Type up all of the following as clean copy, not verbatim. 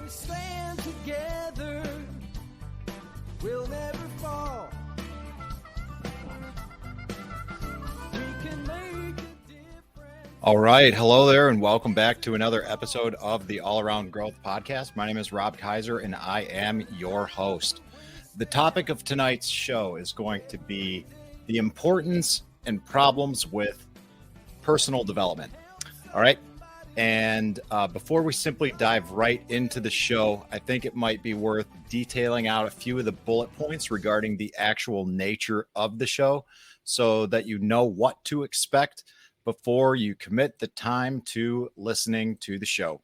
we stand together, we'll never fall. We can make a difference. All right. Hello there, and welcome back to another episode of the All Around Growth Podcast. My name is Rob Kaiser, and I am your host. The topic of tonight's show is going to be the importance and problems with personal development. All right. And before we simply dive right into the show, I think it might be worth detailing out a few of the bullet points regarding the actual nature of the show so that you know what to expect before you commit the time to listening to the show.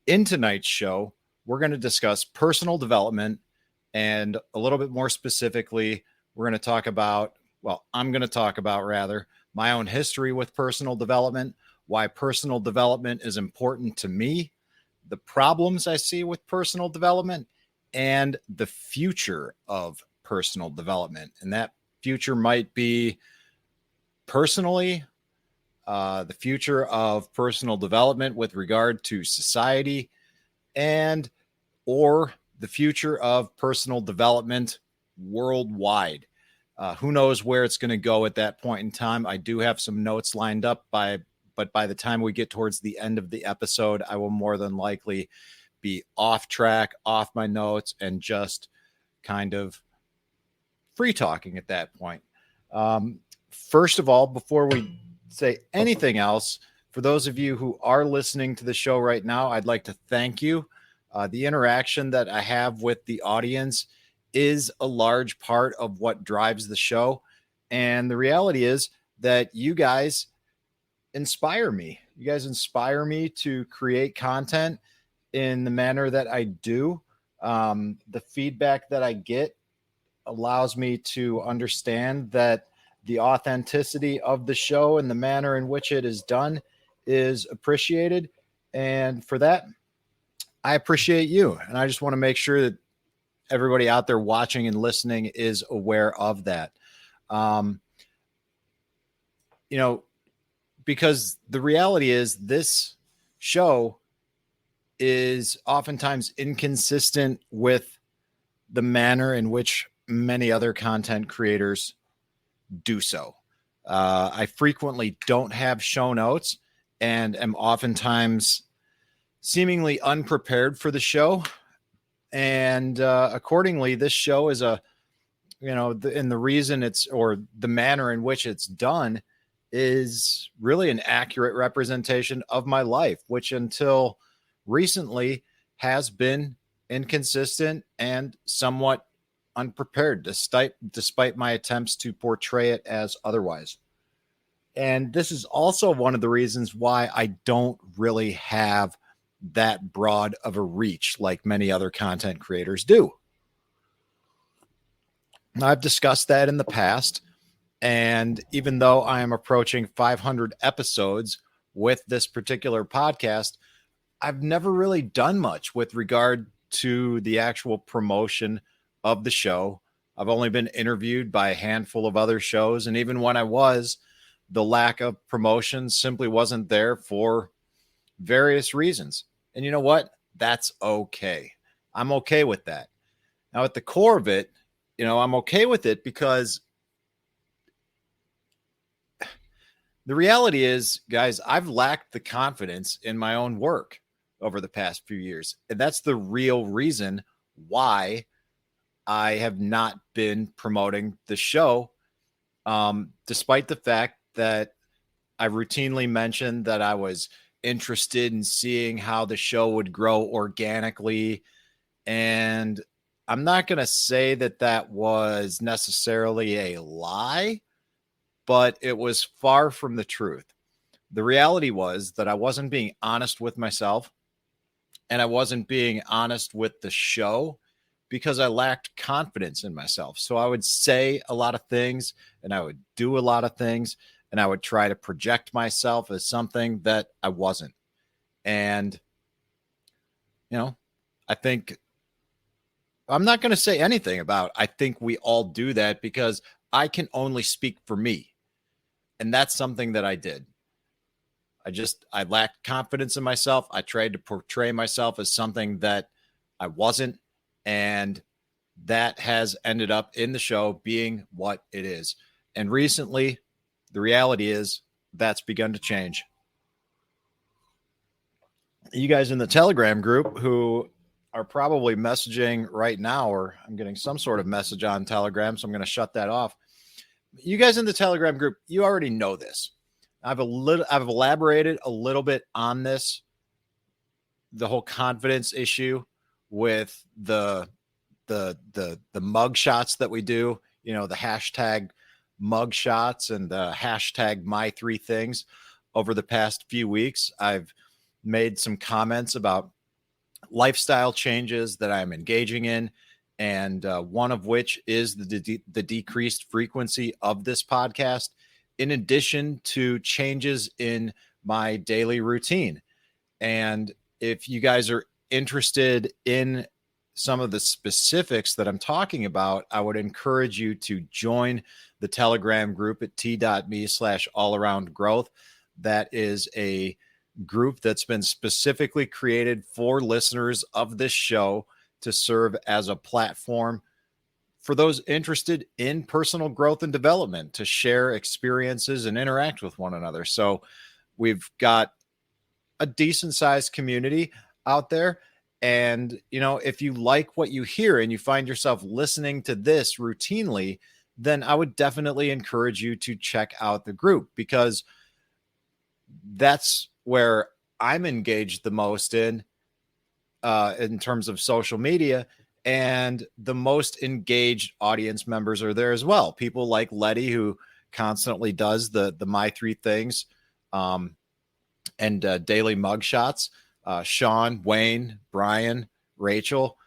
In tonight's show, we're going to discuss personal development, and a little bit more specifically, we're going to talk about, I'm going to talk about rather, my own history with personal development, why personal development is important to me, the problems I see with personal development, and the future of personal development. And that future might be personally, the future of personal development with regard to society, and or the future of personal development worldwide. Who knows where it's going to go at that point in time. I do have some notes lined up, but by the time we get towards the end of the episode, I will more than likely be off track, off my notes, and just kind of free talking at that point. First of all, before we say anything else, for those of you who are listening to the show right now, I'd like to thank you. The interaction that I have with the audience is a large part of what drives the show. And the reality is that you guys inspire me. You guys inspire me to create content in the manner that I do. The feedback that I get allows me to understand that the authenticity of the show and the manner in which it is done is appreciated. And for that, I appreciate you. And I just want to make sure that everybody out there watching and listening is aware of that. Because the reality is this show is oftentimes inconsistent with the manner in which many other content creators do so. I frequently don't have show notes and am oftentimes seemingly unprepared for the show. And accordingly, this show is the reason the manner in which it's done is really an accurate representation of my life, which until recently has been inconsistent and somewhat unprepared, despite my attempts to portray it as otherwise. And this is also one of the reasons why I don't really have that broad of a reach like many other content creators do. I've discussed that in the past. And even though I am approaching 500 episodes with this particular podcast, I've never really done much with regard to the actual promotion of the show. I've only been interviewed by a handful of other shows. And even when I was, the lack of promotion simply wasn't there for various reasons. And you know what? That's okay. I'm okay with that. Now, at the core of it, I'm okay with it because the reality is, guys, I've lacked the confidence in my own work over the past few years. And that's the real reason why I have not been promoting the show, despite the fact that I routinely mentioned that I was interested in seeing how the show would grow organically. And I'm not going to say that that was necessarily a lie, but it was far from the truth. The reality was that I wasn't being honest with myself, and I wasn't being honest with the show because I lacked confidence in myself. So I would say a lot of things and I would do a lot of things, and I would try to project myself as something that I wasn't. And, I think I'm not going to say anything about, I think we all do that, because I can only speak for me. And that's something that I did. I lacked confidence in myself. I tried to portray myself as something that I wasn't. And that has ended up in the show being what it is. And recently, the reality is that's begun to change. You guys in the Telegram group who are probably messaging right now, or I'm getting some sort of message on Telegram, so I'm going to shut that off. You guys in the Telegram group, you already know this. I've elaborated a little bit on this, the whole confidence issue with the mug shots that we do, the hashtag mug shots and the hashtag my three things. Over the past few weeks, I've made some comments about lifestyle changes that I'm engaging in, and one of which is the decreased frequency of this podcast, in addition to changes in my daily routine. And if you guys are interested in some of the specifics that I'm talking about, I would encourage you to join the Telegram group at t.me/allaroundgrowth. That is a group that's been specifically created for listeners of this show to serve as a platform for those interested in personal growth and development, to share experiences and interact with one another. So we've got a decent sized community out there. And, if you like what you hear and you find yourself listening to this routinely, then I would definitely encourage you to check out the group, because that's where I'm engaged the most in terms of social media, and the most engaged audience members are there as well. People like Letty, who constantly does the my three things and daily mug shots. Sean, Wayne, Brian, Rachel,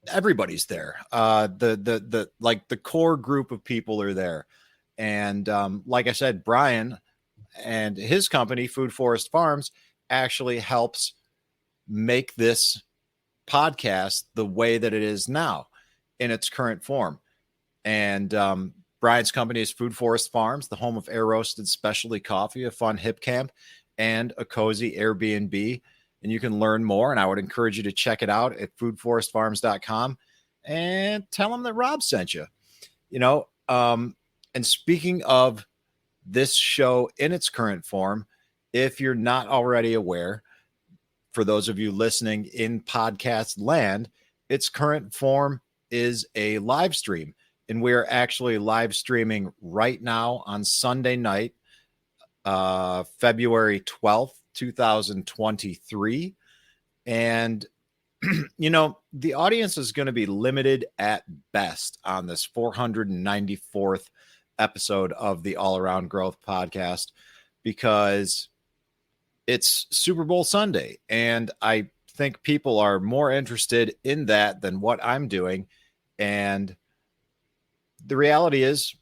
everybody's there. The core group of people are there. And like I said, Brian and his company, Food Forest Farms, actually helps make this podcast the way that it is now in its current form. And Brian's company is Food Forest Farms, the home of air roasted specialty coffee, a fun hip camp, and a cozy Airbnb. And you can learn more, and I would encourage you to check it out at foodforestfarms.com and tell them that Rob sent you. And speaking of this show in its current form, if you're not already aware, for those of you listening in podcast land, its current form is a live stream. And we're actually live streaming right now on Sunday night, February 12th, 2023. And, the audience is going to be limited at best on this 494th episode of the All Around Growth podcast, because it's Super Bowl Sunday. And I think people are more interested in that than what I'm doing. And the reality is,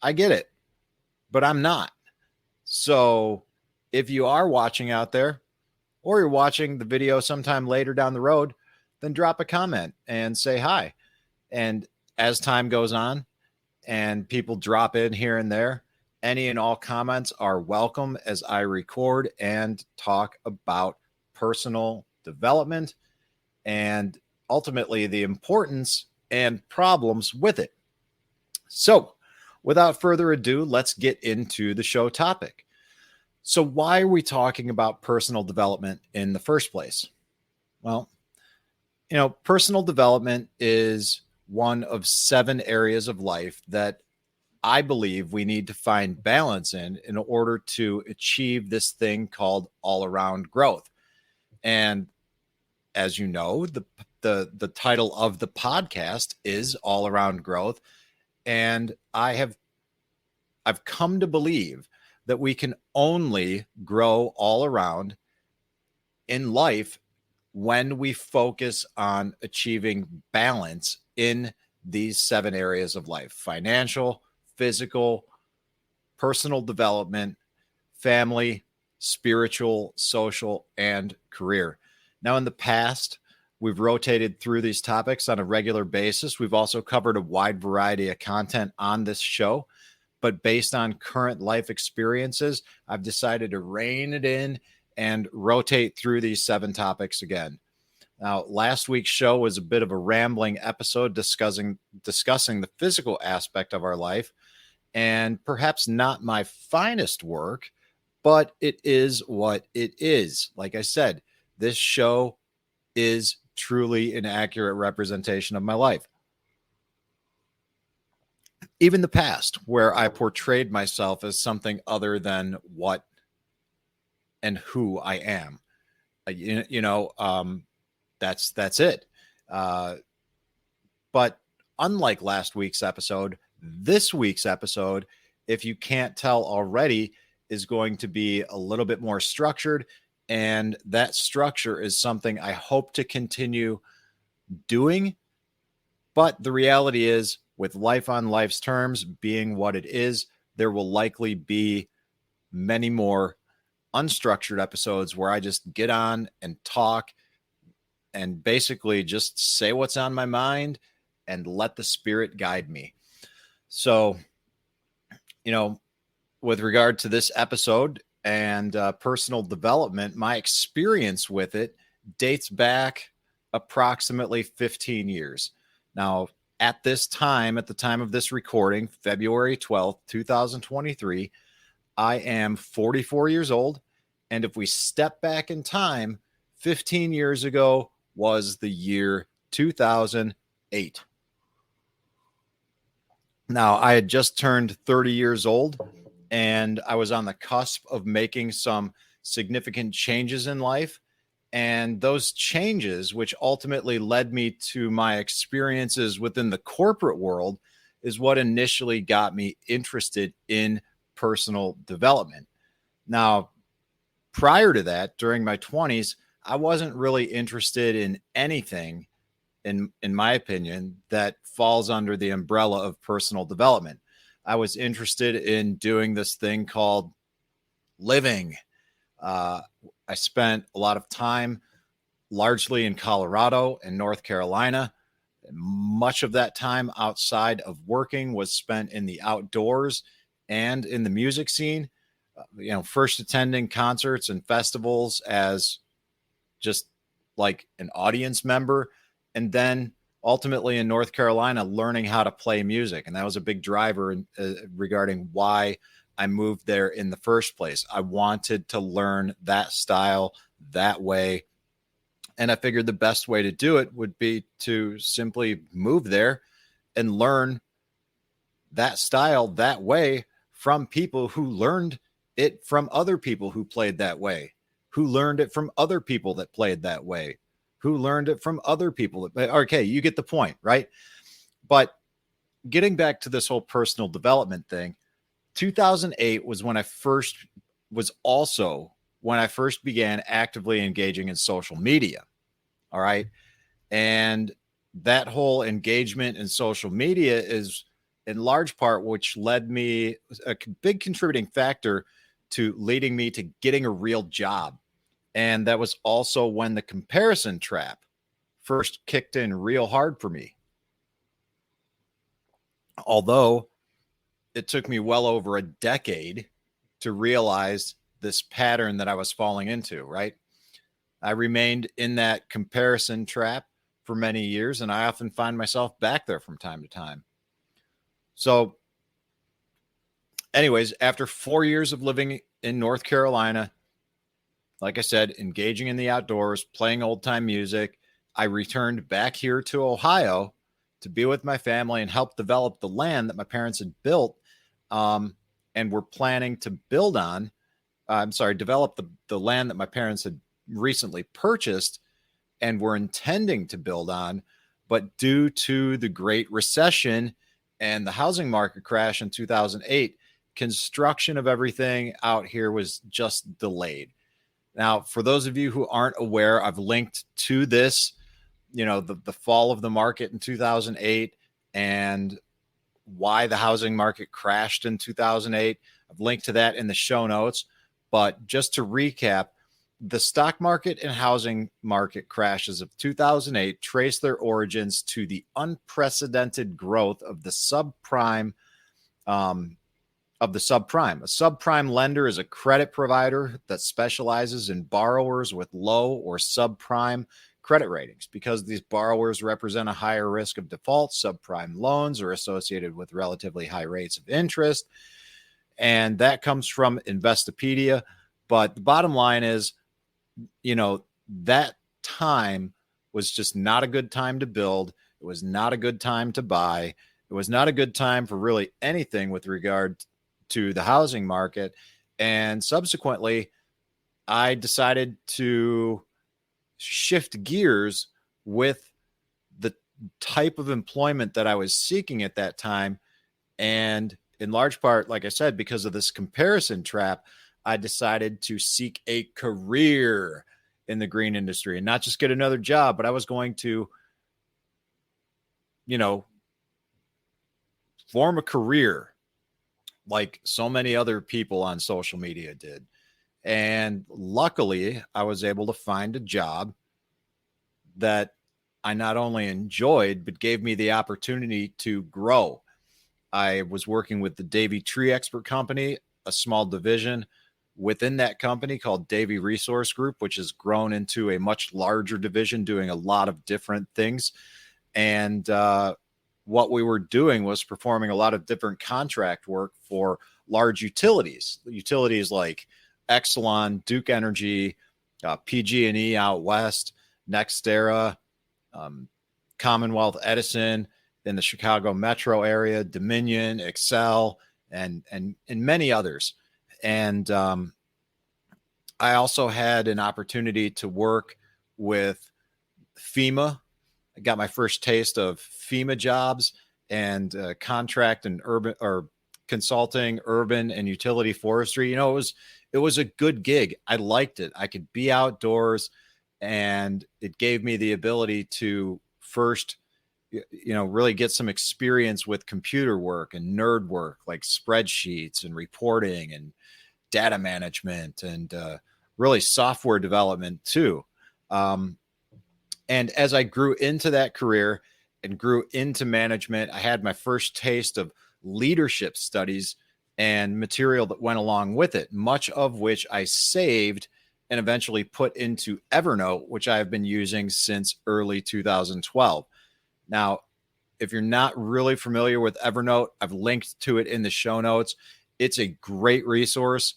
I get it, but I'm not. So if you are watching out there, or you're watching the video sometime later down the road, then drop a comment and say hi. And as time goes on and people drop in here and there, any and all comments are welcome as I record and talk about personal development and ultimately the importance and problems with it. So, without further ado, let's get into the show topic. So, why are we talking about personal development in the first place? Well, personal development is one of 7 areas of life that I believe we need to find balance in order to achieve this thing called all-around growth. And as you know, the title of the podcast is All Around Growth. And I've come to believe that we can only grow all around in life when we focus on achieving balance in these 7 areas of life: financial, physical, personal development, family, spiritual, social, and career. Now, in the past, we've rotated through these topics on a regular basis. We've also covered a wide variety of content on this show, but based on current life experiences, I've decided to rein it in and rotate through these 7 topics again. Now, last week's show was a bit of a rambling episode discussing the physical aspect of our life, and perhaps not my finest work, but it is what it is. Like I said, this show is truly an accurate representation of my life. Even the past, where I portrayed myself as something other than what and who I am. That's it. But unlike last week's episode, this week's episode, if you can't tell already, is going to be a little bit more structured. And that structure is something I hope to continue doing. But the reality is, with life on life's terms being what it is, there will likely be many more unstructured episodes where I just get on and talk and basically just say what's on my mind and let the spirit guide me. So, with regard to this episode and personal development, my experience with it dates back approximately 15 years. Now, at the time of this recording, February 12th, 2023, I am 44 years old. And if we step back in time, 15 years ago was the year 2008. Now, I had just turned 30 years old, and I was on the cusp of making some significant changes in life. And those changes, which ultimately led me to my experiences within the corporate world, is what initially got me interested in personal development. Now, prior to that, during my 20s, I wasn't really interested in anything, in my opinion, that falls under the umbrella of personal development. I was interested in doing this thing called living. I spent a lot of time largely in Colorado and North Carolina. Much of that time outside of working was spent in the outdoors and in the music scene. First attending concerts and festivals as just like an audience member, and then ultimately in North Carolina learning how to play music. And that was a big driver regarding why I moved there in the first place. I wanted to learn that style that way. And I figured the best way to do it would be to simply move there and learn that style that way from people who learned it from other people who played that way, who learned it from other people that played that way, who learned it from other people. Okay, you get the point, right? But getting back to this whole personal development thing, 2008 was when I first began actively engaging in social media. All right. And that whole engagement in social media is in large part, which led me a big contributing factor to leading me to getting a real job. And that was also when the comparison trap first kicked in real hard for me. Although it took me well over a decade to realize this pattern that I was falling into, right? I remained in that comparison trap for many years, and I often find myself back there from time to time. So anyways, after 4 years of living in North Carolina, like I said, engaging in the outdoors, playing old time music, I returned back here to Ohio to be with my family and help develop the land that my parents had built and were planning to develop the land that my parents had recently purchased and were intending to build on. But due to the Great Recession and the housing market crash in 2008, construction of everything out here was just delayed. Now, for those of you who aren't aware, I've linked to this, the fall of the market in 2008 and why the housing market crashed in 2008. I've linked to that in the show notes. But just to recap, the stock market and housing market crashes of 2008 trace their origins to the unprecedented growth of the subprime of the subprime. A subprime lender is a credit provider that specializes in borrowers with low or subprime credit ratings. Because these borrowers represent a higher risk of default, subprime loans are associated with relatively high rates of interest. And that comes from Investopedia. But the bottom line is, that time was just not a good time to build. It was not a good time to buy. It was not a good time for really anything with regard to the housing market. And subsequently, I decided to shift gears with the type of employment that I was seeking at that time. And in large part, like I said, because of this comparison trap, I decided to seek a career in the green industry and not just get another job, but I was going to, form a career like so many other people on social media did. And luckily, I was able to find a job that I not only enjoyed, but gave me the opportunity to grow. I was working with the Davey Tree Expert Company, a small division within that company called Davey Resource Group, which has grown into a much larger division doing a lot of different things. And what we were doing was performing a lot of different contract work for large utilities like Exelon, Duke Energy, PG&E out west, NextEra, Commonwealth Edison in the Chicago metro area, Dominion, Excel, and many others. And I also had an opportunity to work with FEMA. I got my first taste of FEMA jobs and contract and urban or consulting, urban and utility forestry. It was a good gig. I liked it. I could be outdoors, and it gave me the ability to first, really get some experience with computer work and nerd work like spreadsheets and reporting and data management and really software development too. And as I grew into that career and grew into management, I had my first taste of leadership studies and material that went along with it, much of which I saved and eventually put into Evernote, which I have been using since early 2012. Now, if you're not really familiar with Evernote, I've linked to it in the show notes. It's a great resource.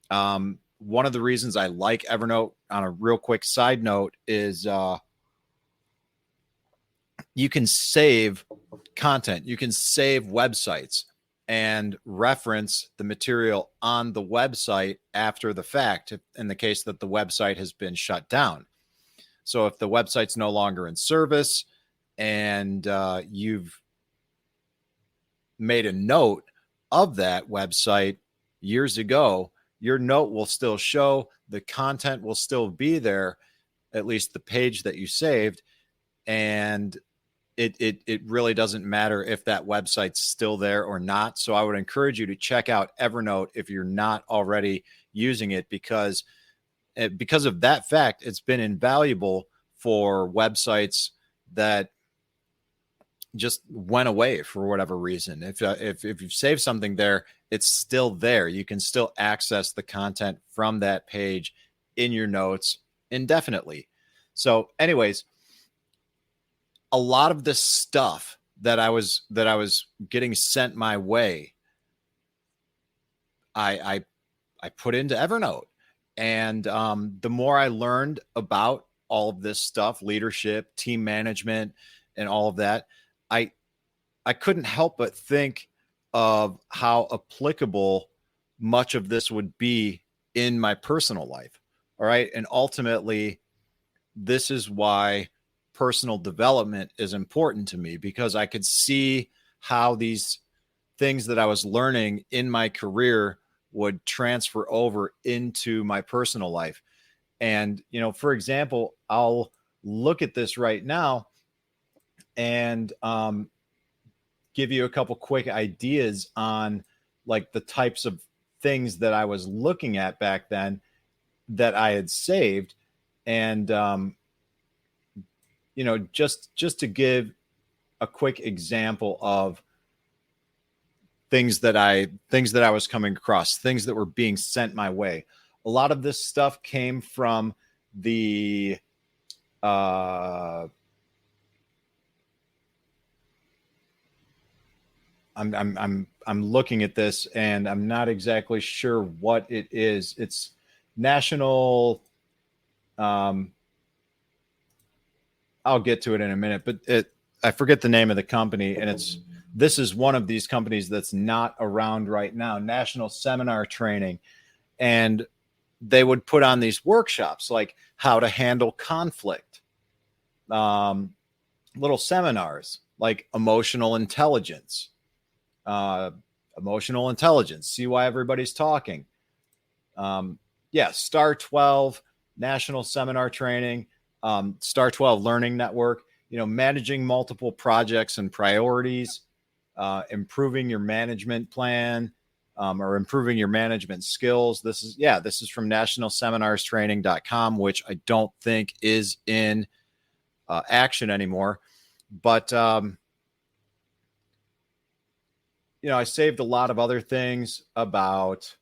One of the reasons I like Evernote, on a real quick side note, is you can save content. You can save websites and reference the material on the website after the fact, in the case that the website has been shut down. So if the website's no longer in service and you've made a note of that website years ago, your note will still show, the content will still be there, at least the page that you saved. And it really doesn't matter if that website's still there or not. So I would encourage you to check out Evernote if you're not already using it, because of that fact, it's been invaluable for websites that just went away for whatever reason. If you've saved something there, it's still there. You can still access the content from that page in your notes indefinitely. So anyways, a lot of this stuff that I was getting sent my way, I put into Evernote. And the more I learned about all of this stuff, leadership, team management, and all of that, I couldn't help but think of how applicable much of this would be in my personal life. All right. And ultimately, this is why personal development is important to me, because I could see how these things that I was learning in my career would transfer over into my personal life. And, for example, I'll look at this right now and give you a couple quick ideas on like the types of things that I was looking at back then that I had saved. And, just to give a quick example of things that I was coming across, things that were being sent my way. A lot of this stuff came from the I'm looking at this and I'm not exactly sure what it is. It's national. I'll get to it in a minute, but I forget the name of the company, and this is one of these companies that's not around right now. National Seminar Training, and they would put on these workshops like how to handle conflict, little seminars like emotional intelligence. See why everybody's talking. Star 12, National Seminar Training, Star 12 Learning Network, managing multiple projects and priorities, improving your management plan, or improving your management skills. This is from nationalseminarstraining.com, which I don't think is in action anymore. But, I saved a lot of other things about,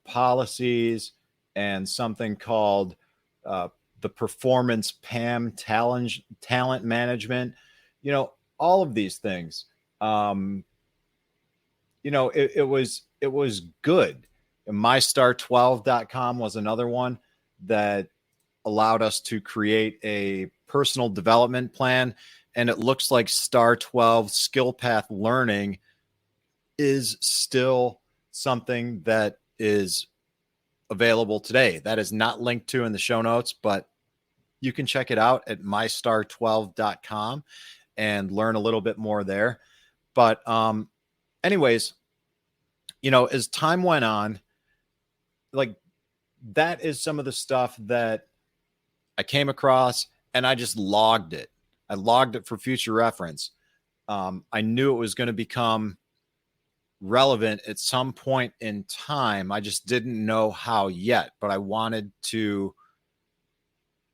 policies and something called the Performance PAM talent management, all of these things. It was good. MyStar12.com was another one that allowed us to create a personal development plan. And it looks like Star 12 Skill Path Learning is still something that is available today. That is not linked to in the show notes, but you can check it out at mystar12.com and learn a little bit more there. But anyways, as time went on, like, that is some of the stuff that I came across, and I just logged it. I logged it for future reference. I knew it was going to become relevant at some point in time. I just didn't know how yet, but I wanted to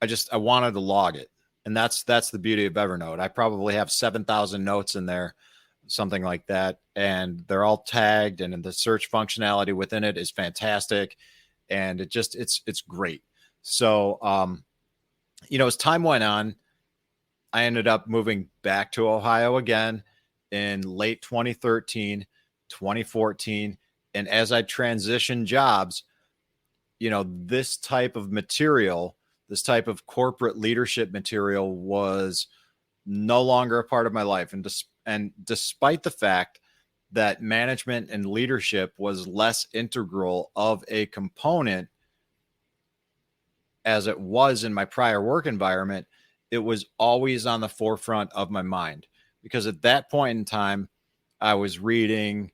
log it. And that's the beauty of Evernote. I probably have 7,000 notes in there, something like that. And they're all tagged, and the search functionality within it is fantastic. And it's great. So, as time went on, I ended up moving back to Ohio again in late 2013, 2014. And as I transitioned jobs, this type of material, this type of corporate leadership material was no longer a part of my life. And despite the fact that management and leadership was less integral of a component as it was in my prior work environment, it was always on the forefront of my mind, because at that point in time, I was reading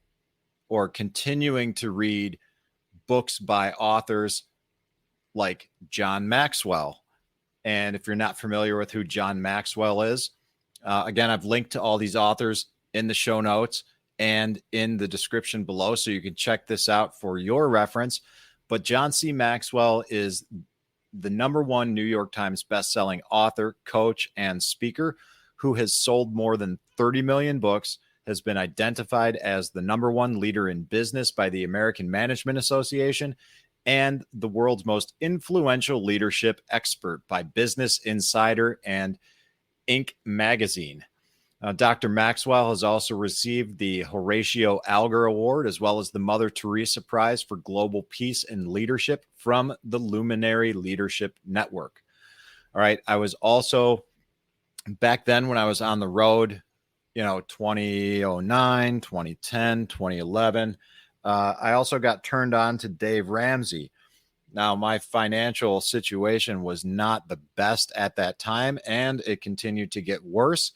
or continuing to read books by authors like John Maxwell. And if you're not familiar with who John Maxwell is, again, I've linked to all these authors in the show notes and in the description below, so you can check this out for your reference. But John C. Maxwell is the #1 New York Times bestselling author, coach, and speaker who has sold more than 30 million books, has been identified as the #1 leader in business by the American Management Association, and the world's most influential leadership expert by Business Insider and Inc. magazine. Dr. Maxwell has also received the Horatio Alger Award, as well as the Mother Teresa Prize for Global Peace and Leadership from the Luminary Leadership Network. All right. I was also, back then when I was on the road, 2009, 2010, 2011, I also got turned on to Dave Ramsey. Now, my financial situation was not the best at that time, and it continued to get worse.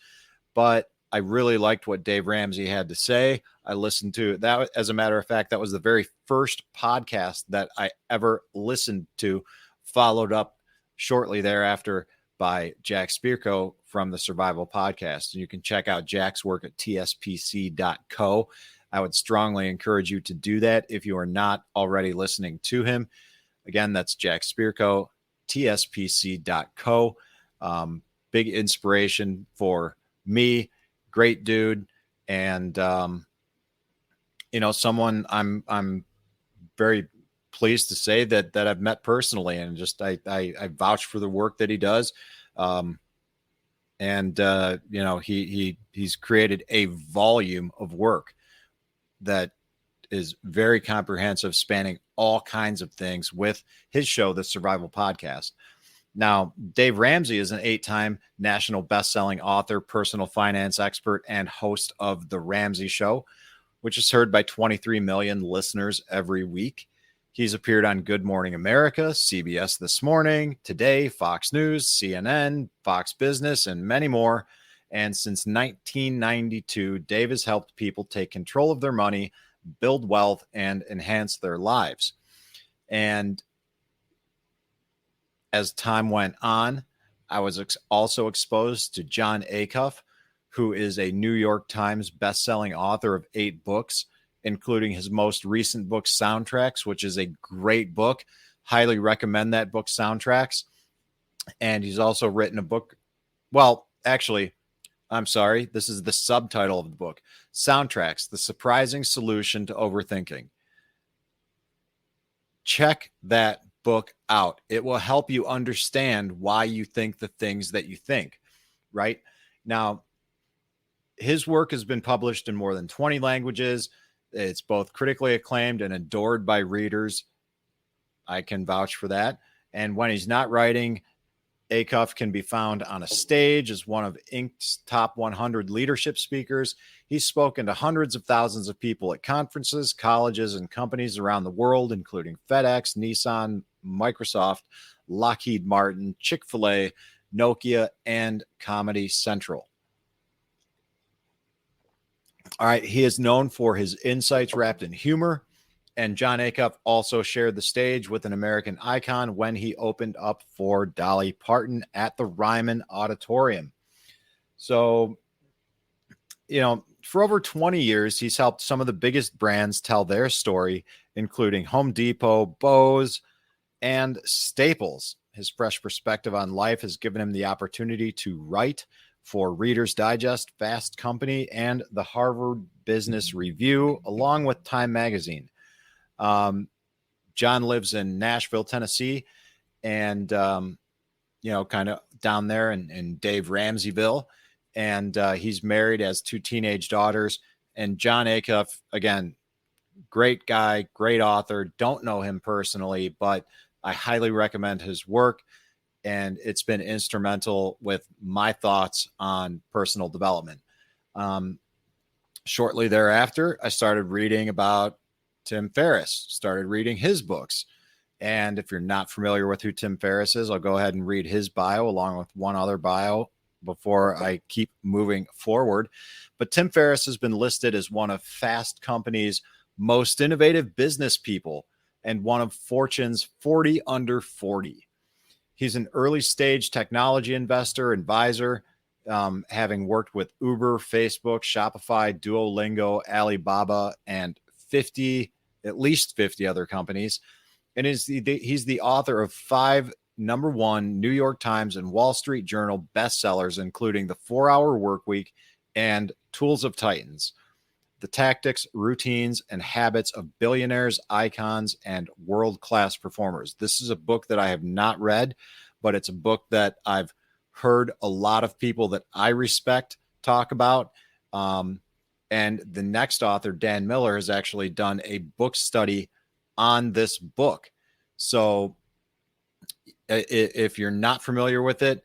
But I really liked what Dave Ramsey had to say. I listened to that. As a matter of fact, that was the very first podcast that I ever listened to, followed up shortly thereafter by Jack Spirko from the Survival Podcast. And you can check out Jack's work at tspc.co. I would strongly encourage you to do that if you are not already listening to him. Again, that's Jack Spirko, tspc.co. Big inspiration for me. Great dude. and someone I'm very pleased to say that I've met personally, and just I vouch for the work that he does. He's created a volume of work that is very comprehensive, spanning all kinds of things with his show, The Survival Podcast. Now, Dave Ramsey is an 8-time national best-selling author, personal finance expert, and host of The Ramsey Show, which is heard by 23 million listeners every week. He's appeared on Good Morning America, CBS This Morning, Today, Fox News, CNN, Fox Business, and many more. And since 1992, Dave has helped people take control of their money, build wealth, and enhance their lives. And as time went on, I was also exposed to Jon Acuff, who is a New York Times bestselling author of 8 books, including his most recent book, Soundtracks, which is a great book. Highly recommend that book, Soundtracks. And he's also written a book. Well, actually, I'm sorry. This is the subtitle of the book, Soundtracks, The Surprising Solution to Overthinking. Check that book out. It will help you understand why you think the things that you think, right? Now, his work has been published in more than 20 languages. It's both critically acclaimed and adored by readers. I can vouch for that. And when he's not writing, Acuff can be found on a stage as one of Inc.'s top 100 leadership speakers. He's spoken to hundreds of thousands of people at conferences, colleges, and companies around the world, including FedEx, Nissan, Microsoft, Lockheed Martin, Chick-fil-A, Nokia, and Comedy Central. All right, he is known for his insights wrapped in humor, and Jon Acuff also shared the stage with an American icon when he opened up for Dolly Parton at the Ryman Auditorium. So, for over 20 years, he's helped some of the biggest brands tell their story, including Home Depot, Bose, and Staples. His fresh perspective on life has given him the opportunity to write for Reader's Digest, Fast Company, and the Harvard Business Review, along with Time Magazine. John lives in Nashville, Tennessee, and, kind of down there in Dave Ramseyville. And he's married, has 2 teenage daughters. And Jon Acuff, again, great guy, great author. Don't know him personally, but I highly recommend his work. And it's been instrumental with my thoughts on personal development. Shortly thereafter, I started reading about Tim Ferriss, started reading his books. And if you're not familiar with who Tim Ferriss is, I'll go ahead and read his bio along with one other bio before I keep moving forward. But Tim Ferriss has been listed as one of Fast Company's most innovative business people and one of Fortune's 40 under 40. He's an early stage technology investor, advisor, having worked with Uber, Facebook, Shopify, Duolingo, Alibaba, and at least 50 other companies. And he's the author of 5 #1 New York Times and Wall Street Journal bestsellers, including The 4-Hour Workweek and Tools of Titans, The Tactics, Routines, and Habits of Billionaires, Icons, and World-Class Performers. This is a book that I have not read, but it's a book that I've heard a lot of people that I respect talk about. And the next author, Dan Miller, has actually done a book study on this book. So if you're not familiar with it,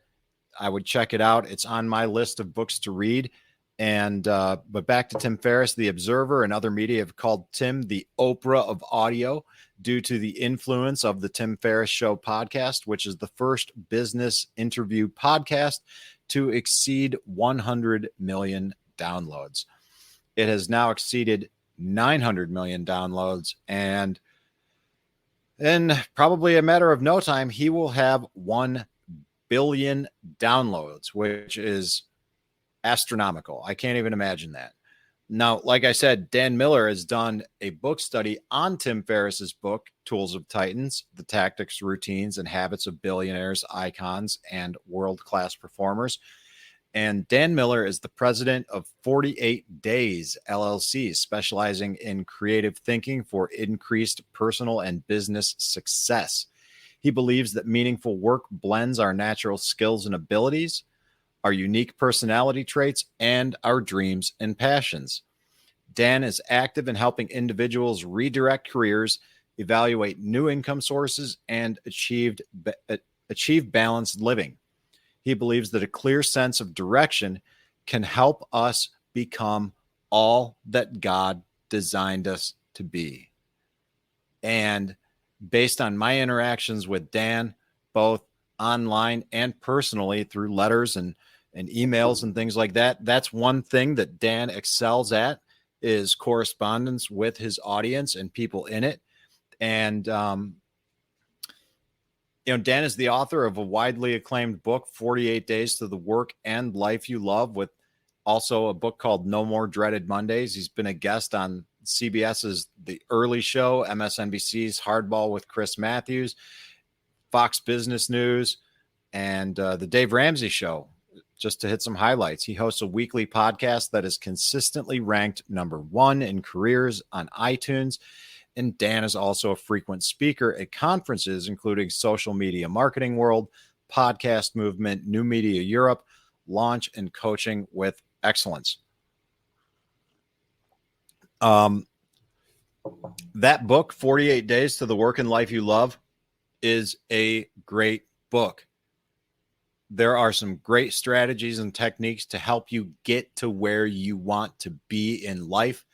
I would check it out. It's on my list of books to read. And but back to Tim Ferriss, The Observer and other media have called Tim the Oprah of audio due to the influence of the Tim Ferriss Show podcast, which is the first business interview podcast to exceed 100 million downloads. It has now exceeded 900 million downloads, and in probably a matter of no time, he will have 1 billion downloads, which is astronomical. I can't even imagine that. Now, like I said, Dan Miller has done a book study on Tim Ferriss's book, Tools of Titans, The Tactics, Routines, and Habits of Billionaires, Icons, and World-Class Performers. And Dan Miller is the president of 48 Days LLC, specializing in creative thinking for increased personal and business success. He believes that meaningful work blends our natural skills and abilities, our unique personality traits, and our dreams and passions. Dan is active in helping individuals redirect careers, evaluate new income sources, and achieve balanced living. He believes that a clear sense of direction can help us become all that God designed us to be. And based on my interactions with Dan, both online and personally through letters and emails and things like that, that's one thing that Dan excels at, is correspondence with his audience and people in it. And, Dan is the author of a widely acclaimed book, 48 Days to the Work and Life You Love, with also a book called No More Dreaded Mondays. He's been a guest on CBS's The Early Show, MSNBC's Hardball with Chris Matthews, Fox Business News, and the Dave Ramsey Show, just to hit some highlights. He hosts a weekly podcast that is consistently ranked #1 in careers on iTunes. And Dan is also a frequent speaker at conferences, including Social Media Marketing World, Podcast Movement, New Media Europe, Launch and Coaching with Excellence. That book, 48 Days to the Work and Life You Love, is a great book. There are some great strategies and techniques to help you get to where you want to be in life.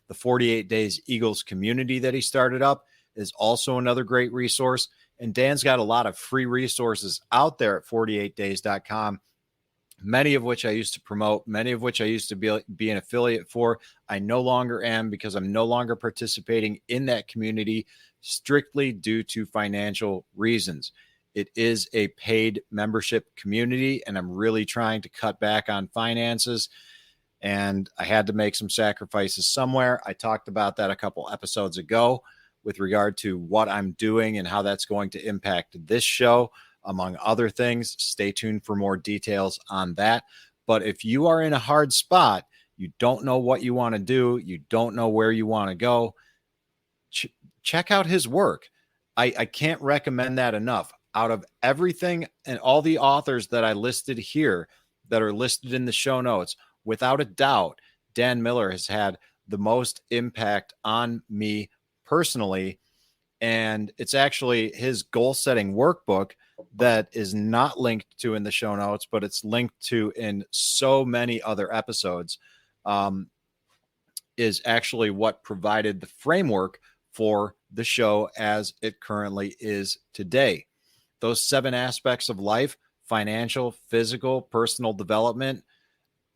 The 48 Days Eagles community that he started up is also another great resource. And Dan's got a lot of free resources out there at 48days.com, many of which I used to promote, many of which I used to be an affiliate for. I no longer am, because I'm no longer participating in that community strictly due to financial reasons. It is a paid membership community, and I'm really trying to cut back on finances. And I had to make some sacrifices somewhere. I talked about that a couple episodes ago with regard to what I'm doing and how that's going to impact this show, among other things. Stay tuned for more details on that. But if you are in a hard spot, you don't know what you want to do, you don't know where you want to go, check out his work. I can't recommend that enough. Out of everything and all the authors that I listed here that are listed in the show notes, without a doubt, Dan Miller has had the most impact on me personally. And it's actually his goal-setting workbook that is not linked to in the show notes, but it's linked to in so many other episodes, is actually what provided the framework for the show as it currently is today. Those 7 aspects of life: financial, physical, personal development,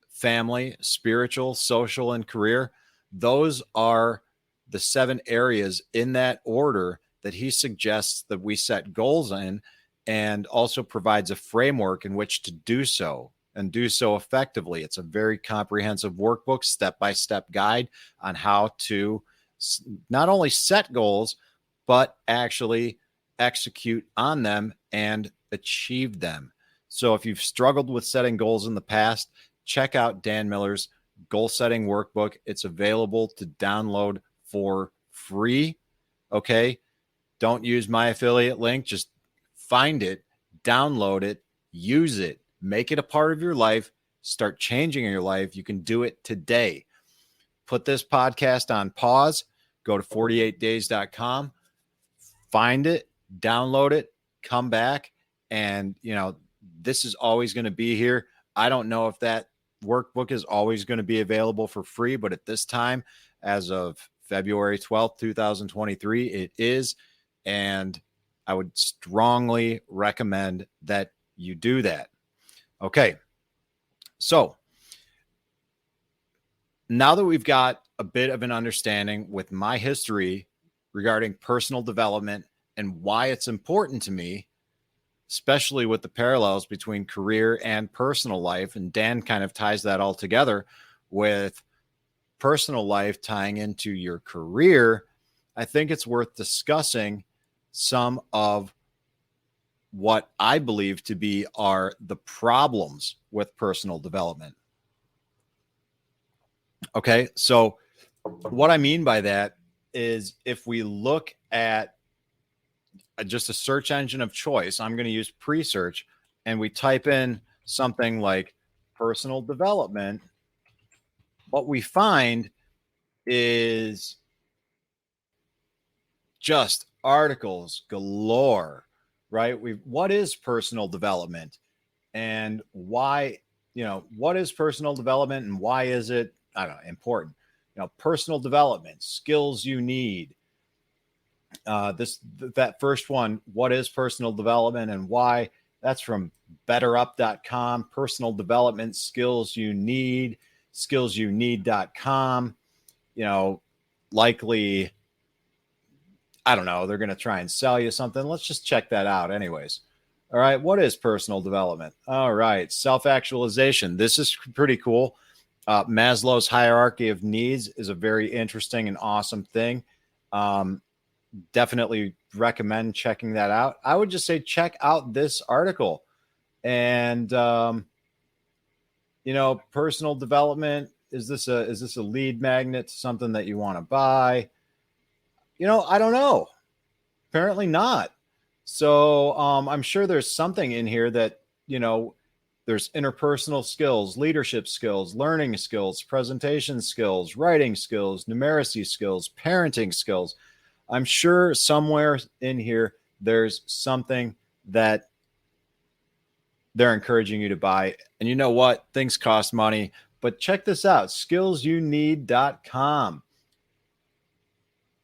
family, spiritual, social, and career. Those are the 7 areas in that order that he suggests that we set goals in, and also provides a framework in which to do so, and do so effectively. It's a very comprehensive workbook, step-by-step guide on how to not only set goals, but actually execute on them and achieve them. So if you've struggled with setting goals in the past, check out Dan Miller's goal setting workbook. It's available to download for free. Okay. Don't use my affiliate link. Just find it, download it, use it, make it a part of your life, start changing your life. You can do it today. Put this podcast on pause, go to 48days.com, find it, download it, come back. And, this is always going to be here. I don't know if that workbook is always going to be available for free, but at this time, as of February 12th, 2023, it is. And I would strongly recommend that you do that. Okay. So now that we've got a bit of an understanding with my history regarding personal development and why it's important to me, especially with the parallels between career and personal life, and Dan kind of ties that all together with personal life tying into your career, I think it's worth discussing some of what I believe to be are the problems with personal development. Okay, so what I mean by that is if we look at just a search engine of choice, I'm going to use Presearch, and we type in something like personal development, what we find is just articles galore, right? What is personal development and why, what is personal development and why is it, I don't know, important? Personal development, skills you need. That first one, what is personal development and why? That's from betterup.com. Personal development skills you need, skillsyouneed.com. Likely, I don't know, they're going to try and sell you something. Let's just check that out anyways. All right, what is personal development? All right, self-actualization. This is pretty cool. Maslow's hierarchy of needs is a very interesting and awesome thing. Definitely recommend checking that out. I would just say check out this article. And personal development, is this a lead magnet to something that you want to buy? I don't know. Apparently not. So I'm sure there's something in here that, there's interpersonal skills, leadership skills, learning skills, presentation skills, writing skills, numeracy skills, parenting skills. I'm sure somewhere in here there's something that they're encouraging you to buy. And you know what? Things cost money. But check this out, skillsyouneed.com.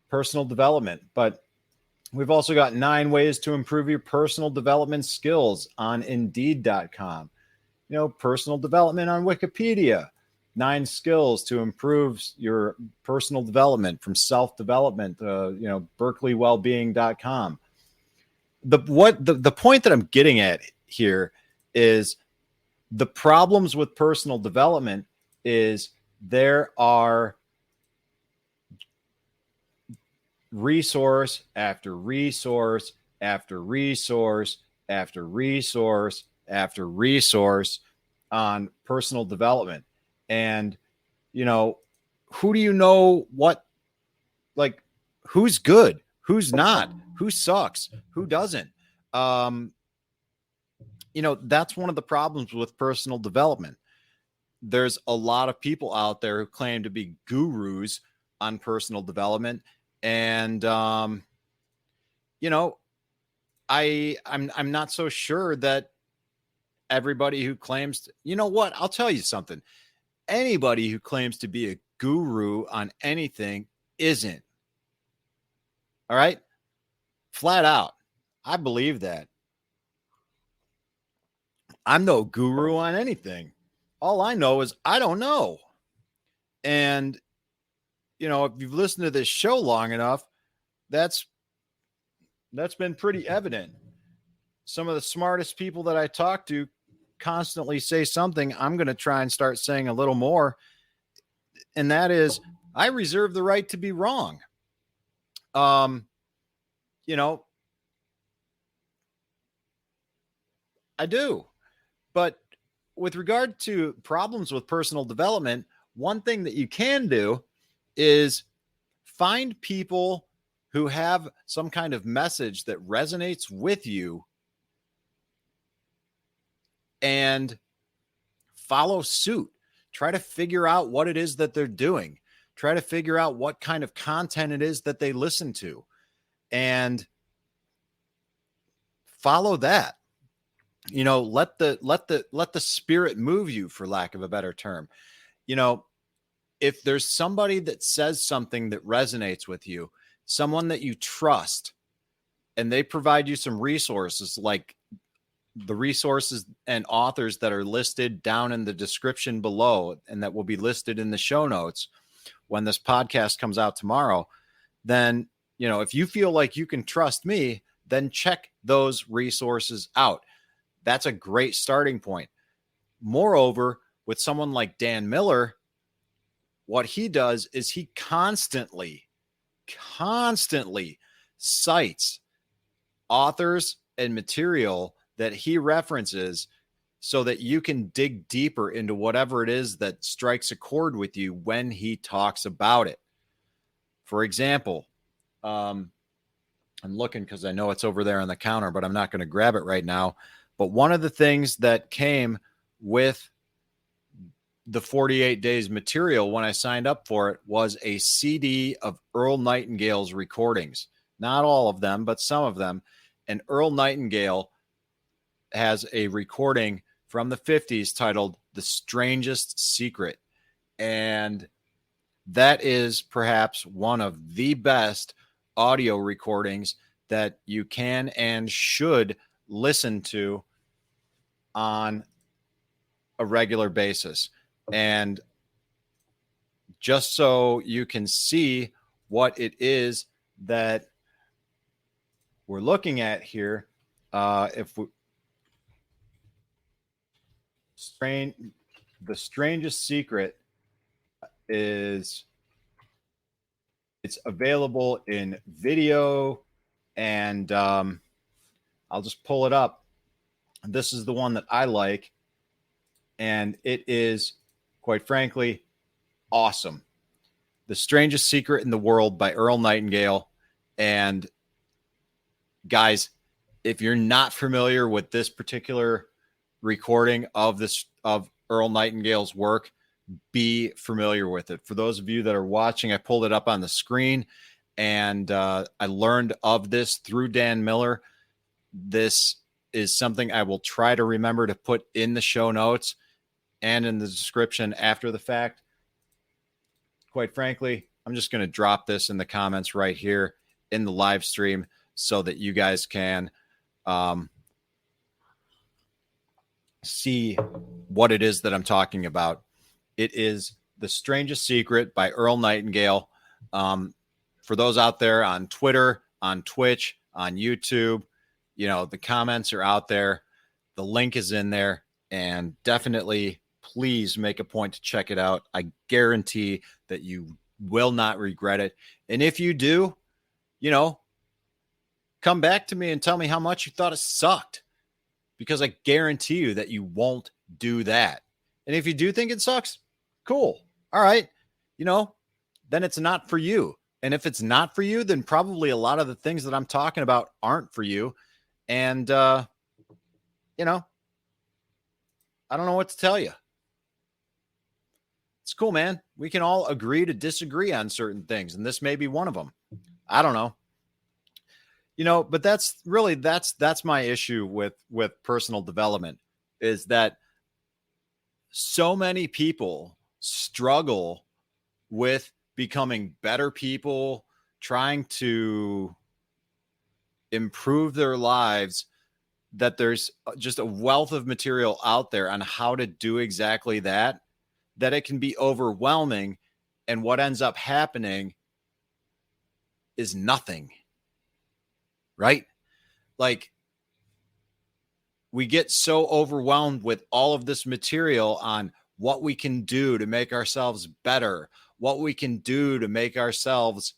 Personal development. But we've also got 9 ways to improve your personal development skills on indeed.com. Personal development on Wikipedia. 9 skills to improve your personal development from self-development, berkeleywellbeing.com. The point that I'm getting at here is the problems with personal development is there are resource after resource after resource after resource after resource on personal development. And, who do you know what, like, who's good, who's not, who sucks, who doesn't? That's one of the problems with personal development. There's a lot of people out there who claim to be gurus on personal development. And, I'm not so sure that everybody who claims, I'll tell you something. Anybody who claims to be a guru on anything isn't. All right. Flat out. I believe that. I'm no guru on anything. All I know is I don't know. And, if you've listened to this show long enough, that's been pretty evident. Some of the smartest people that I talk to constantly say something. I'm going to try and start saying a little more. And that is, I reserve the right to be wrong. I do. But with regard to problems with personal development, one thing that you can do is find people who have some kind of message that resonates with you and follow suit. Try to figure out what it is that they're doing. Try to figure out what kind of content it is that they listen to and follow that. Let the spirit move you, for lack of a better term. If there's somebody that says something that resonates with you, someone that you trust, and they provide you some resources, like the resources and authors that are listed down in the description below, and that will be listed in the show notes when this podcast comes out tomorrow, then, if you feel like you can trust me, then check those resources out. That's a great starting point. Moreover, with someone like Dan Miller, what he does is he constantly cites authors and material that he references so that you can dig deeper into whatever it is that strikes a chord with you when he talks about it. For example, I'm looking because I know it's over there on the counter, but I'm not going to grab it right now. But one of the things that came with the 48 days material when I signed up for it was a CD of Earl Nightingale's recordings. Not all of them, but some of them. And Earl Nightingale has a recording from the 50s titled The Strangest Secret. And that is perhaps one of the best audio recordings that you can and should listen to on a regular basis. And just so you can see what it is that we're looking at here, if we the strangest secret is, it's available in video, and I'll just pull it up. This is the one that I like, and it is, quite frankly, awesome. The Strangest Secret in the World by Earl Nightingale. And guys, if you're not familiar with this particular recording of Earl Nightingale's work, be familiar with it. For those of you that are watching, I pulled it up on the screen, and I learned of this through Dan Miller. This is something I will try to remember to put in the show notes and in the description after the fact. Quite frankly, I'm just going to drop this in the comments right here in the live stream so that you guys can see what it is that I'm talking about. It is The Strangest Secret by Earl Nightingale. For those out there on Twitter, on Twitch, on YouTube, the comments are out there. The link is in there, and definitely please make a point to check it out. I guarantee that you will not regret it. And if you do, come back to me and tell me how much you thought it sucked, because I guarantee you that you won't do that. And if you do think it sucks, cool. All right. Then it's not for you. And if it's not for you, then probably a lot of the things that I'm talking about aren't for you. And, I don't know what to tell you. It's cool, man. We can all agree to disagree on certain things, and this may be one of them. I don't know. But that's my issue with personal development, is that so many people struggle with becoming better people, trying to improve their lives, that there's just a wealth of material out there on how to do exactly that it can be overwhelming. And what ends up happening is nothing, right? Like, we get so overwhelmed with all of this material on what we can do to make ourselves better, what we can do to make ourselves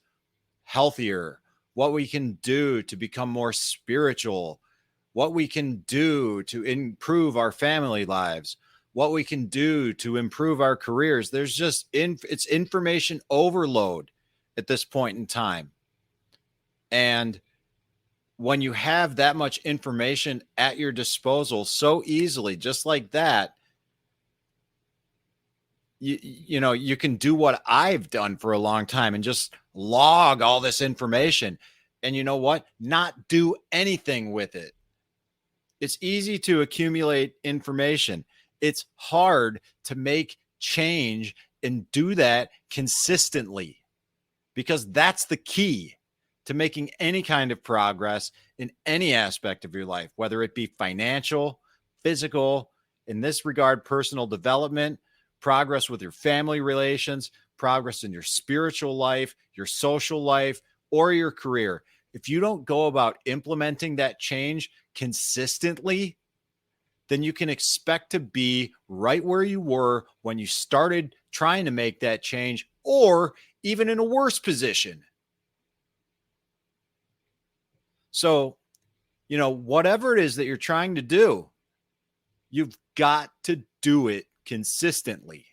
healthier, what we can do to become more spiritual, what we can do to improve our family lives, what we can do to improve our careers. There's just it's information overload at this point in time. And when you have that much information at your disposal so easily, just like that, you can do what I've done for a long time and just log all this information. And you know what? Not do anything with it. It's easy to accumulate information. It's hard to make change and do that consistently, because that's the key to making any kind of progress in any aspect of your life, whether it be financial, physical, in this regard, personal development, progress with your family relations, progress in your spiritual life, your social life, or your career. If you don't go about implementing that change consistently, then you can expect to be right where you were when you started trying to make that change, or even in a worse position. So, whatever it is that you're trying to do, you've got to do it consistently.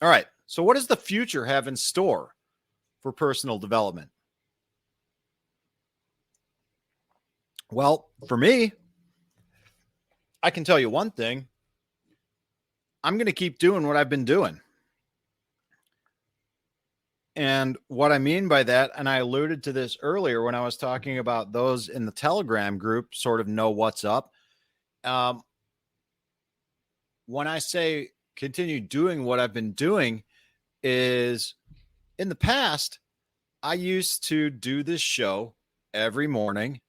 All right. So what does the future have in store for personal development? Well, for me, I can tell you one thing. I'm going to keep doing what I've been doing. And what I mean by that, and I alluded to this earlier when I was talking about those in the Telegram group sort of know what's up. When I say continue doing what I've been doing is in the past, I used to do this show every morning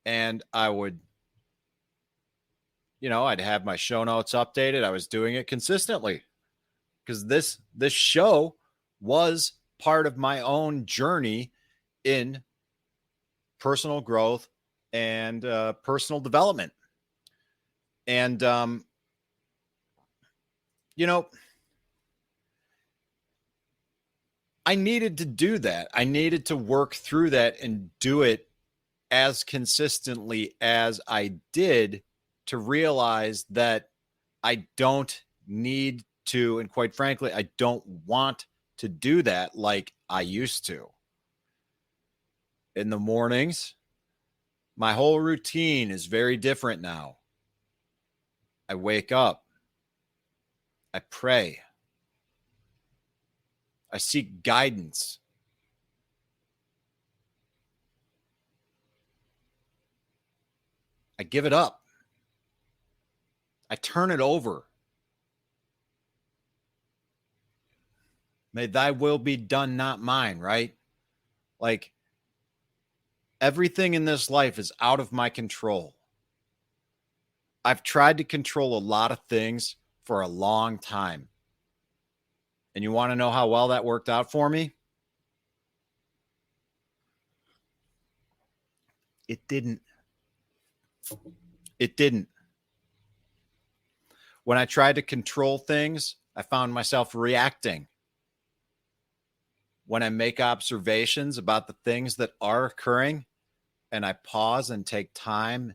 and I would, I'd have my show notes updated. I was doing it consistently because this show was part of my own journey in personal growth and personal development. And, I needed to do that. I needed to work through that and do it as consistently as I did to realize that I don't need to, and quite frankly, I don't want to do that like I used to. In the mornings, my whole routine is very different now. I wake up, I pray, I seek guidance. I give it up. I turn it over. May thy will be done, not mine, right? Like everything in this life is out of my control. I've tried to control a lot of things for a long time. And you want to know how well that worked out for me? It didn't. It didn't. When I tried to control things, I found myself reacting. When I make observations about the things that are occurring and I pause and take time,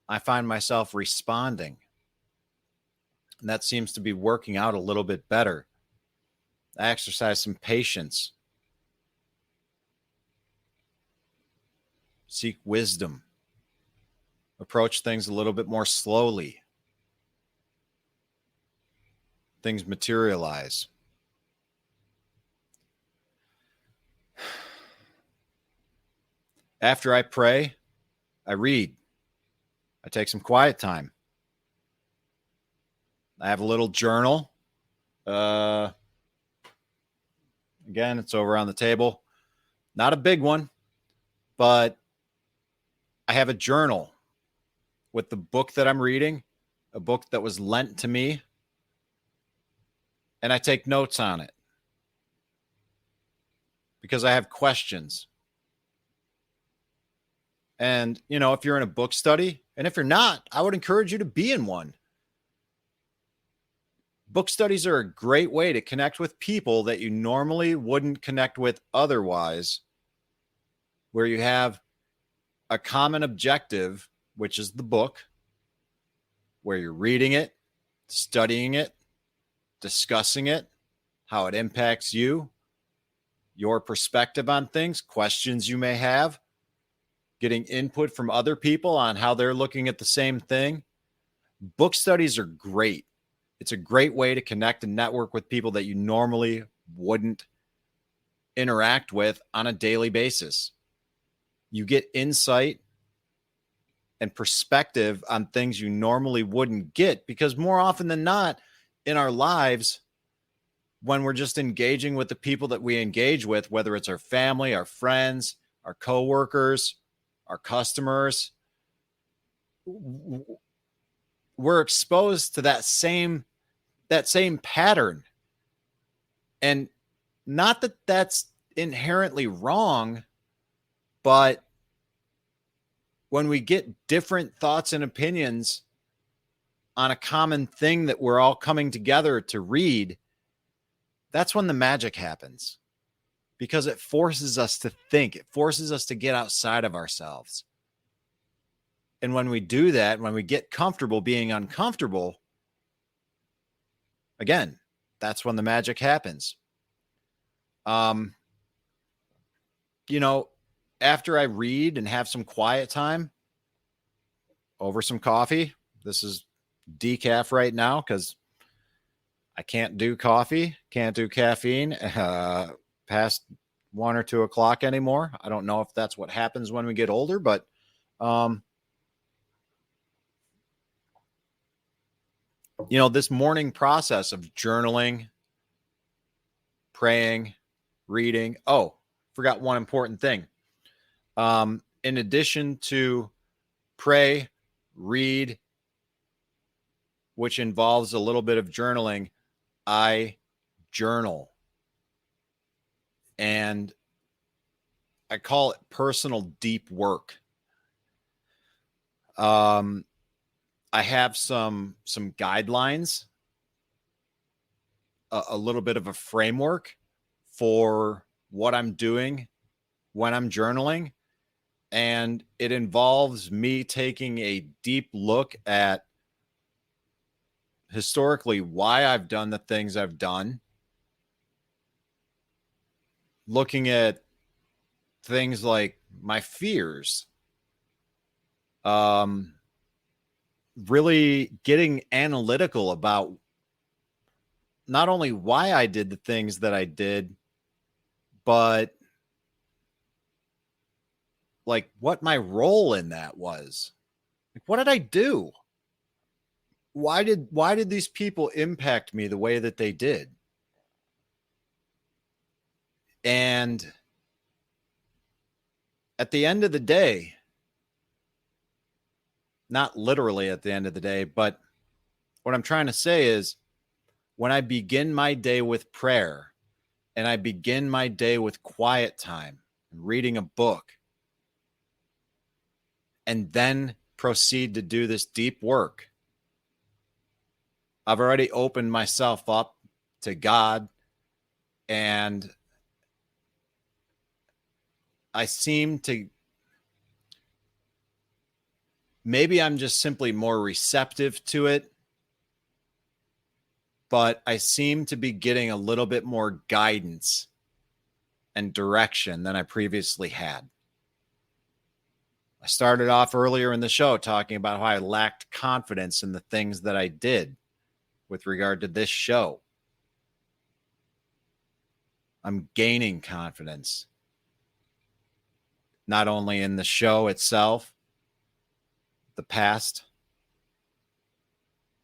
I find myself responding. And that seems to be working out a little bit better. I exercise some patience. Seek wisdom. Approach things a little bit more slowly. Things materialize. After I pray, I read. I take some quiet time. I have a little journal. Again, it's over on the table. Not a big one, but I have a journal with the book that I'm reading, a book that was lent to me, and I take notes on it because I have questions. And, if you're in a book study, and if you're not, I would encourage you to be in one. Book studies are a great way to connect with people that you normally wouldn't connect with otherwise, where you have a common objective, which is the book, where you're reading it, studying it, discussing it, how it impacts you, your perspective on things, questions you may have, getting input from other people on how they're looking at the same thing. Book studies are great. It's a great way to connect and network with people that you normally wouldn't interact with on a daily basis. You get insight and perspective on things you normally wouldn't get, because more often than not in our lives, when we're just engaging with the people that we engage with, whether it's our family, our friends, our coworkers, our customers, we're exposed to that same pattern. And not that that's inherently wrong, but when we get different thoughts and opinions on a common thing that we're all coming together to read, that's when the magic happens, because it forces us to think. It forces us to get outside of ourselves. And when we do that, when we get comfortable being uncomfortable, again, that's when the magic happens. You know, after I read and have some quiet time over some coffee, this is decaf right now because I can't do coffee, can't do caffeine past 1 or 2 o'clock anymore. I don't know if that's what happens when we get older, but you know, this morning process of journaling, praying, reading. Oh, forgot one important thing. In addition to pray, read, which involves a little bit of journaling, I journal. And I call it personal deep work. I have some guidelines, a little bit of a framework for what I'm doing when I'm journaling. And it involves me taking a deep look at historically why I've done the things I've done, looking at things like my fears, really getting analytical about not only why I did the things that I did, but like what my role in that was. Like, what did I do? Why did these people impact me the way that they did? And at the end of the day, not literally at the end of the day, but what I'm trying to say is when I begin my day with prayer and I begin my day with quiet time and reading a book, and then proceed to do this deep work, I've already opened myself up to God, and I seem to, maybe I'm just simply more receptive to it, but I seem to be getting a little bit more guidance and direction than I previously had. I started off earlier in the show talking about how I lacked confidence in the things that I did with regard to this show. I'm gaining confidence, not only in the show itself, the past,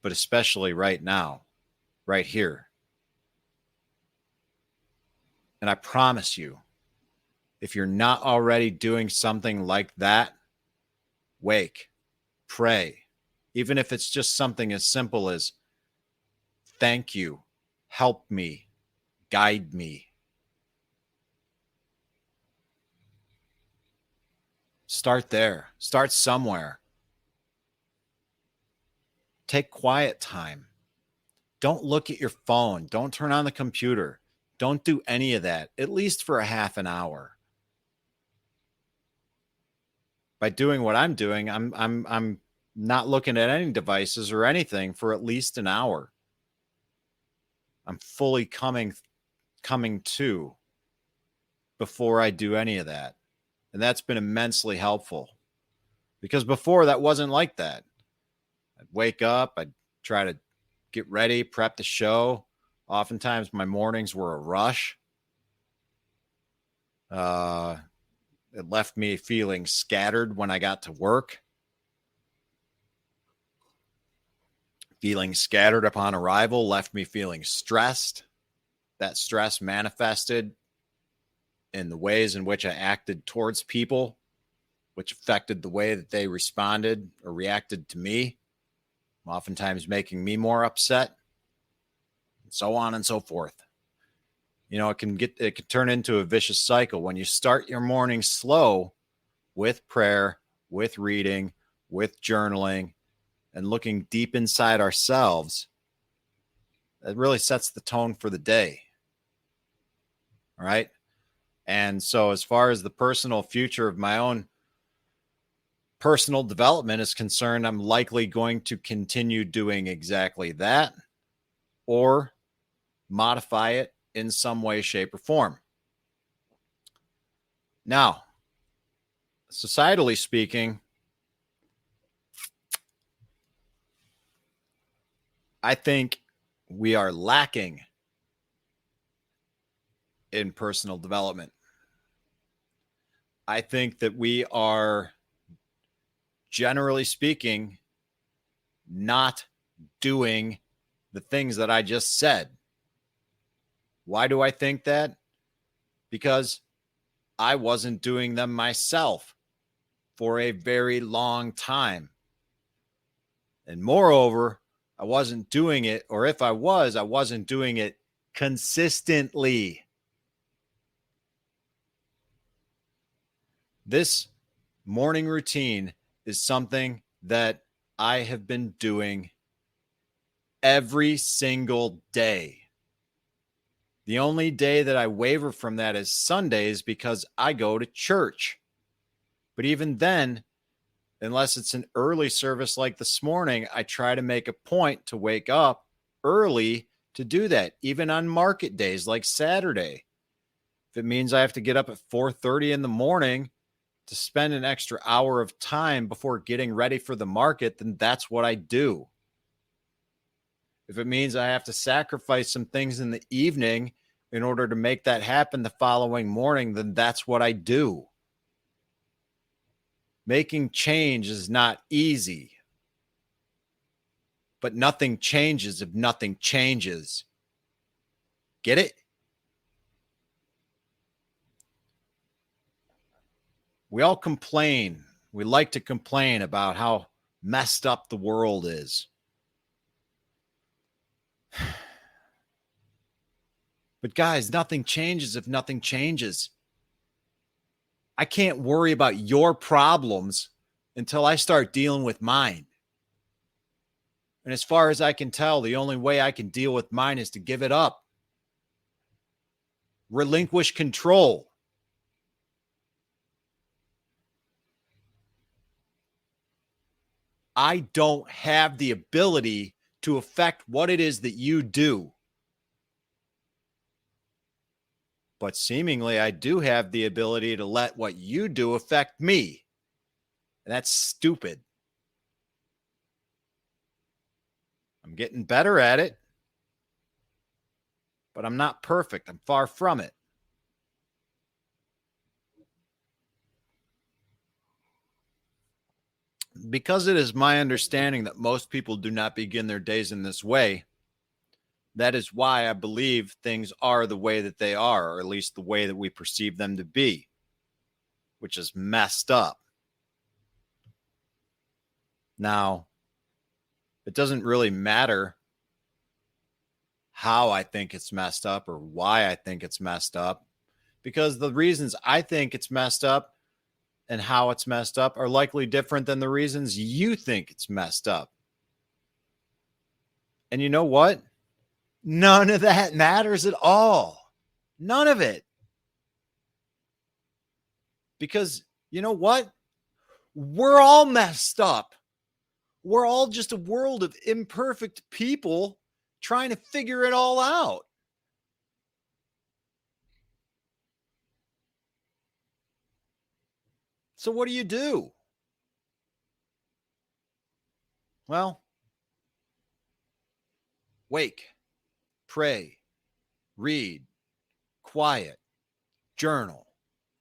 but especially right now, right here. And I promise you, if you're not already doing something like that, wake, pray, even if it's just something as simple as thank you, help me, guide me. Start there. Start somewhere. Take quiet time. Don't look at your phone. Don't turn on the computer. Don't do any of that, at least for a half an hour. By doing what I'm doing, I'm not looking at any devices or anything for at least an hour. I'm fully coming to before I do any of that. And that's been immensely helpful, because before that wasn't like that. I'd wake up, I'd try to get ready, prep the show. Oftentimes my mornings were a rush. It left me feeling scattered when I got to work. Feeling scattered upon arrival left me feeling stressed. That stress manifested in the ways in which I acted towards people, which affected the way that they responded or reacted to me, oftentimes making me more upset, and so on and so forth. You know, it can turn into a vicious cycle when you start your morning slow with prayer, with reading, with journaling, and looking deep inside ourselves. It really sets the tone for the day. All right. And so, as far as the personal future of my own personal development is concerned, I'm likely going to continue doing exactly that or modify it in some way, shape, or form. Now, societally speaking, I think we are lacking in personal development. I think that we are, generally speaking, not doing the things that I just said. Why do I think that? Because I wasn't doing them myself for a very long time. And moreover, I wasn't doing it, or if I wasn't doing it consistently. This morning routine is something that I have been doing every single day. The only day that I waver from that is Sundays because I go to church. But even then, unless it's an early service like this morning, I try to make a point to wake up early to do that, even on market days like Saturday. If it means I have to get up at 4:30 in the morning to spend an extra hour of time before getting ready for the market, then that's what I do. If it means I have to sacrifice some things in the evening in order to make that happen the following morning, then that's what I do. Making change is not easy, but nothing changes if nothing changes. Get it? We all complain. We like to complain about how messed up the world is. But guys, nothing changes if nothing changes. I can't worry about your problems until I start dealing with mine. And as far as I can tell, the only way I can deal with mine is to give it up. Relinquish control. I don't have the ability to affect what it is that you do. But seemingly, I do have the ability to let what you do affect me. And that's stupid. I'm getting better at it, but I'm not perfect. I'm far from it. Because it is my understanding that most people do not begin their days in this way, that is why I believe things are the way that they are, or at least the way that we perceive them to be, which is messed up. Now, it doesn't really matter how I think it's messed up or why I think it's messed up, because the reasons I think it's messed up and how it's messed up are likely different than the reasons you think it's messed up. And you know what? None of that matters at all. None of it. Because you know what? We're all messed up. We're all just a world of imperfect people trying to figure it all out. So what do? Well, wake, pray, read, quiet, journal.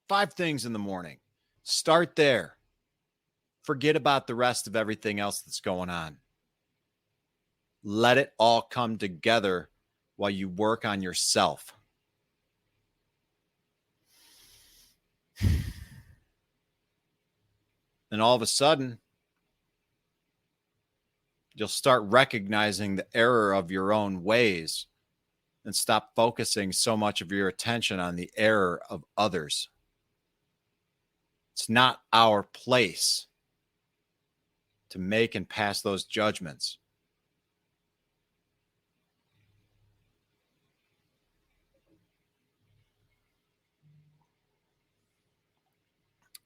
5 things in the morning. Start there. Forget about the rest of everything else that's going on. Let it all come together while you work on yourself. And all of a sudden, you'll start recognizing the error of your own ways and stop focusing so much of your attention on the error of others. It's not our place to make and pass those judgments.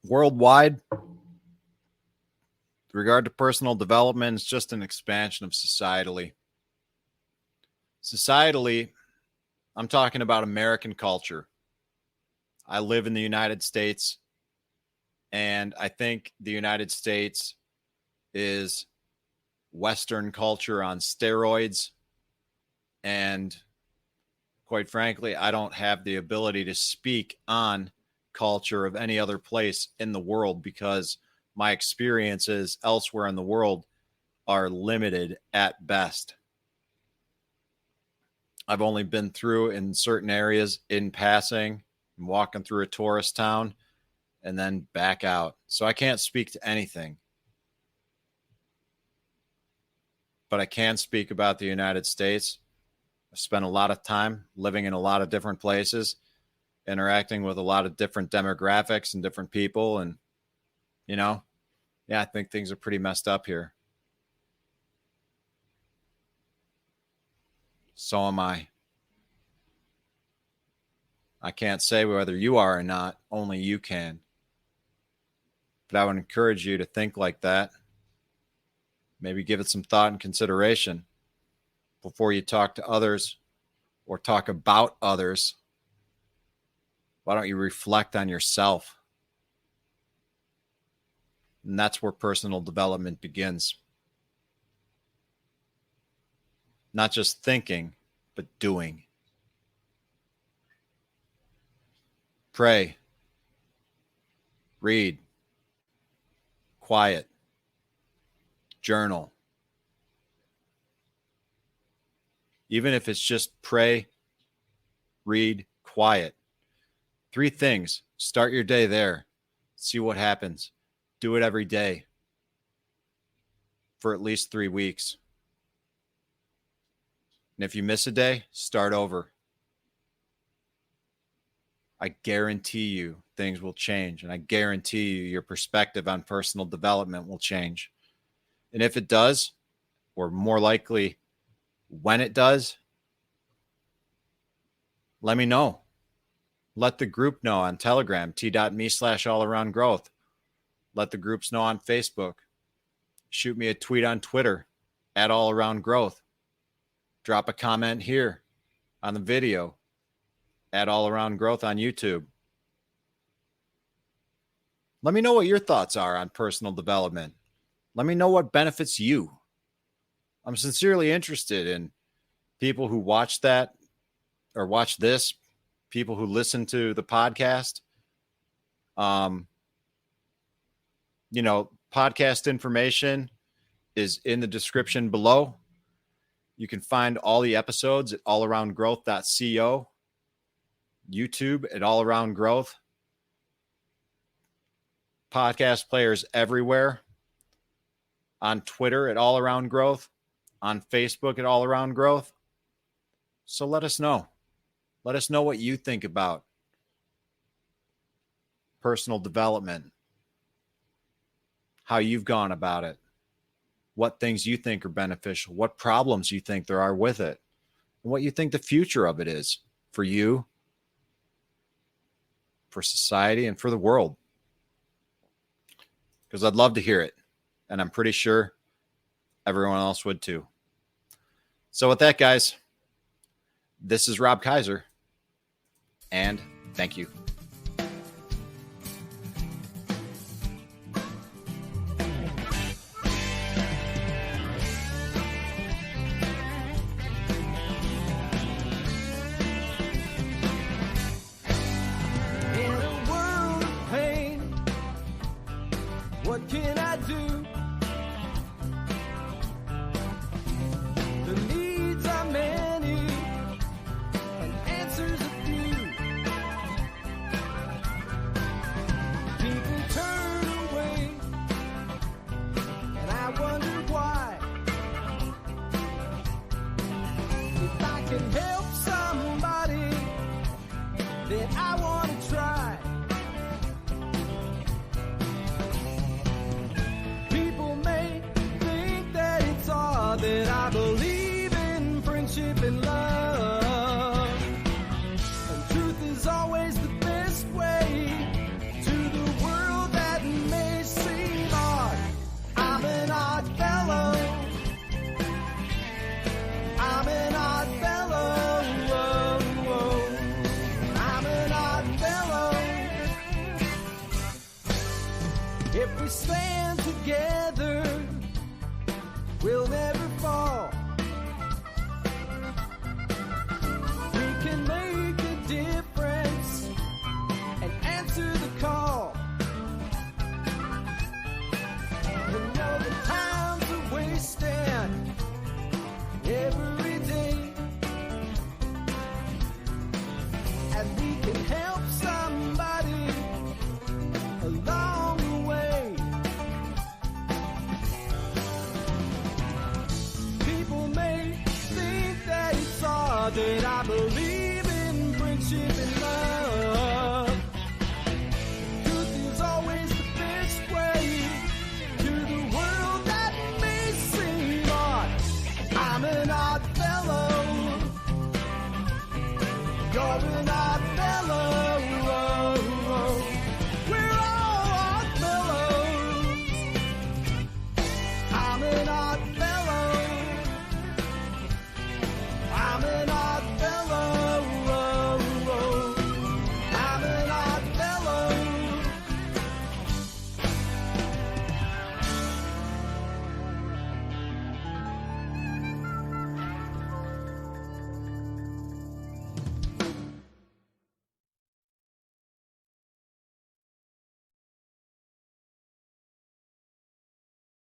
Worldwide, with regard to personal development, it's just an expansion of societally. Societally, I'm talking about American culture. I live in the United States, and I think the United States is Western culture on steroids. And quite frankly, I don't have the ability to speak on culture of any other place in the world because my experiences elsewhere in the world are limited at best. I've only been through in certain areas in passing, walking through a tourist town, and then back out. So I can't speak to anything. But I can speak about the United States. I spent a lot of time living in a lot of different places, interacting with a lot of different demographics and different people. And, I think things are pretty messed up here. So am I. I can't say whether you are or not, only you can. But I would encourage you to think like that. Maybe give it some thought and consideration before you talk to others or talk about others. Why don't you reflect on yourself? And that's where personal development begins. Not just thinking, but doing. Pray. Read. Quiet. Journal. Even if it's just pray, read, quiet. 3 things. Start your day there. See what happens. Do it every day for at least 3 weeks. And if you miss a day, start over. I guarantee you things will change. And I guarantee you your perspective on personal development will change. And if it does, or more likely when it does, let me know. Let the group know on Telegram, t.me/allaroundgrowth. Let the groups know on Facebook. Shoot me a tweet on Twitter, @allaroundgrowth. Drop a comment here on the video, @allaroundgrowth on YouTube. Let me know what your thoughts are on personal development. Let me know what benefits you. I'm sincerely interested in people who watch that or watch this, people who listen to the podcast. Podcast information is in the description below. You can find all the episodes at allaroundgrowth.co, YouTube at allaroundgrowth, podcast players everywhere, on Twitter at allaroundgrowth, on Facebook at allaroundgrowth. So let us know. Let us know what you think about personal development, how you've gone about it, what things you think are beneficial, what problems you think there are with it, and what you think the future of it is for you, for society, and for the world. Because I'd love to hear it, and I'm pretty sure everyone else would too. So with that, guys, this is Rob Kaiser, and thank you. In a world of pain, what can I do? The needs are many and answers a few. taught that I believe in friendship and love. Truth is always the best way to the world that may seem odd. I'm an odd fellow. You're an odd fellow.